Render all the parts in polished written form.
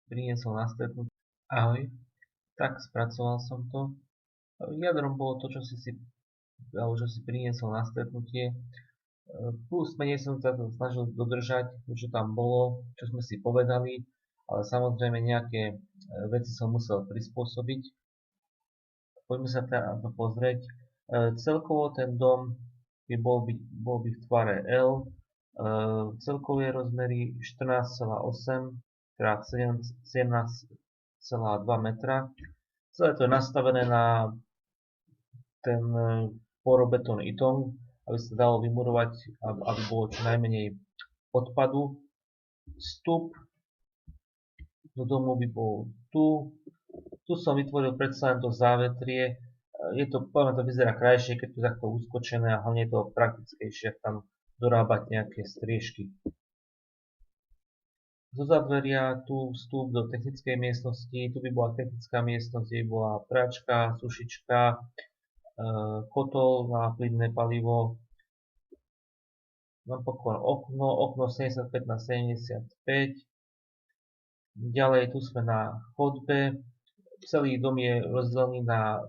priniesol na stretnutie. Ahoj, tak spracoval som to. Jadrom bolo to, čo si priniesol na stretnutie. Plus menej som sa to snažil dodržať, čo tam bolo, čo sme si povedali, ale samozrejme nejaké veci som musel prispôsobiť. Poďme sa teda to pozrieť. Celkovo ten dom bol by v tvare L. Celkové rozmery 14,8 x 17,2 metra. Celé to je nastavené na ten porobetón itong, aby sa dalo vymurovať, aby bolo čo najmenej odpadu. Vstup do domu by bol tu. Tu som vytvoril predsa len to závetrie. Poviem, to vyzerá krajšie, keď to je takto uskočené a hlavne je to praktickejšie, tam dorábať nejaké striežky. Zo zádveria tu vstup do technickej miestnosti, tu by bola technická miestnosť, kde by bola pračka, sušička, kotol na plynné palivo, napokon okno 75 na 75. Ďalej tu sme na chodbe. Celý dom je rozdelený na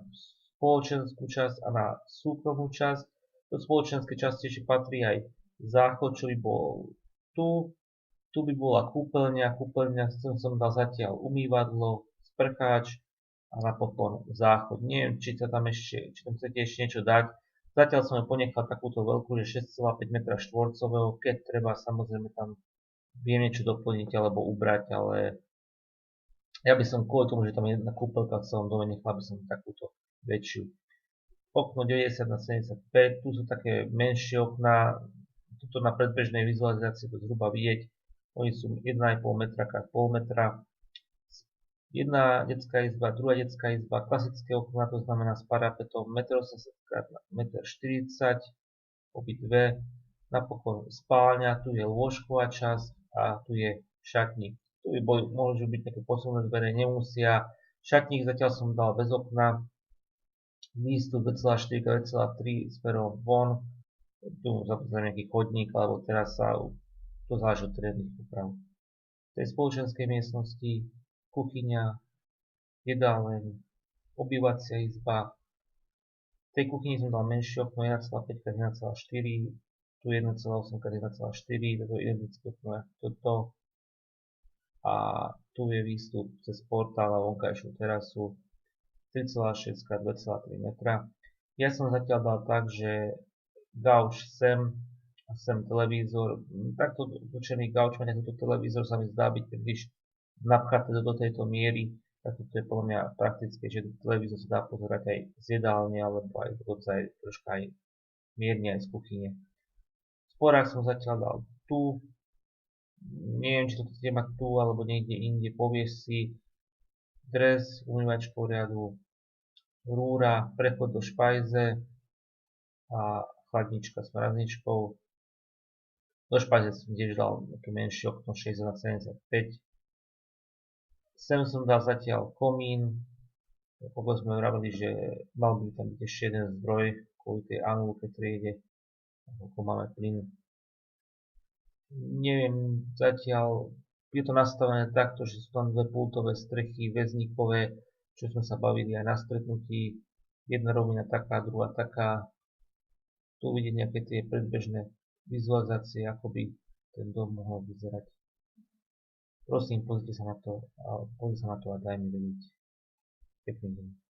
spoločenskú časť a na súkromnú časť. Do spoločenskej časti ešte patrí aj záchod, čo by bol tu. Tu by bola kúpeľňa, som dal zatiaľ umývadlo, sprcháč a napokon záchod. Neviem, či tam chcete ešte niečo dať. Zatiaľ som ju ponechal takúto veľkú, že 6,5 m2, keď treba, samozrejme tam viem niečo doplniť alebo ubrať, ale ja by som kvôli tomu, že tam je jedna kúpeľka v celom dome, nechal by som takúto väčšiu. Okno 90 na 75, tu sú také menšie okná, tuto na predbežnej vizualizácii to zhruba vidieť, oni sú 1,5 metra x pol metra. Jedna detská izba, druhá detská izba, klasické okná, to znamená s parapetom 1,80 m x 1,40 m, obidve. Napokon spálňa, tu je lôžková časť a tu je šatník. Tu by môžu byť také posuvné dvere, nemusia. Šatník zatiaľ som dal bez okna. Výstup 2,4 x 2,3 smerom von. Tu samozrejme nejaký chodník alebo terasa, to záleží od triednych úprav. V tej spoločenskej miestnosti kuchyňa, jedáleň, obývacia izba. V tej kuchyni som dal menšie okno 1,5 x 1,4, tu 1,8 x 1,4, toto je identické okno ako toto. A tu je výstup cez portál a vonkajšiu terasu 3,6 x 2,3 metra. Ja som zatiaľ dal tak, že gauč sem a sem televízor. Takto točený gauč mať túto televízor sa mi zdá byť príliš napchaté do tejto miery. Tak toto je podľa mňa praktické, že televízor sa dá pozerať aj z jedálne alebo aj dokonca troška aj mierne aj z kuchyne. Sporák som zatiaľ dal tu. Neviem, či to chcete mať tu alebo niekde inde. Povieš si dres, umývačkou riadu, rúra, prechod do špajze a chladnička s mrazničkou. Do špajze som tiež dal také menšie okno 60x75. Sem som dal zatiaľ komín. Ako sme vravili, že mal by tam byť ešte jeden zdroj kvôli tej anulu, keď triede, ako máme plyn. Neviem, zatiaľ je to nastavené takto, že sú tam dve pultové strechy väzníkové, čo sme sa bavili aj na stretnutí. Jedna rovina taká, druhá taká. Tu vidieť nejaké tie predbežné vizualizácie, ako by ten dom mohol vyzerať. Prosím, pozrite sa na to a daj mi vedieť. Pekný deň.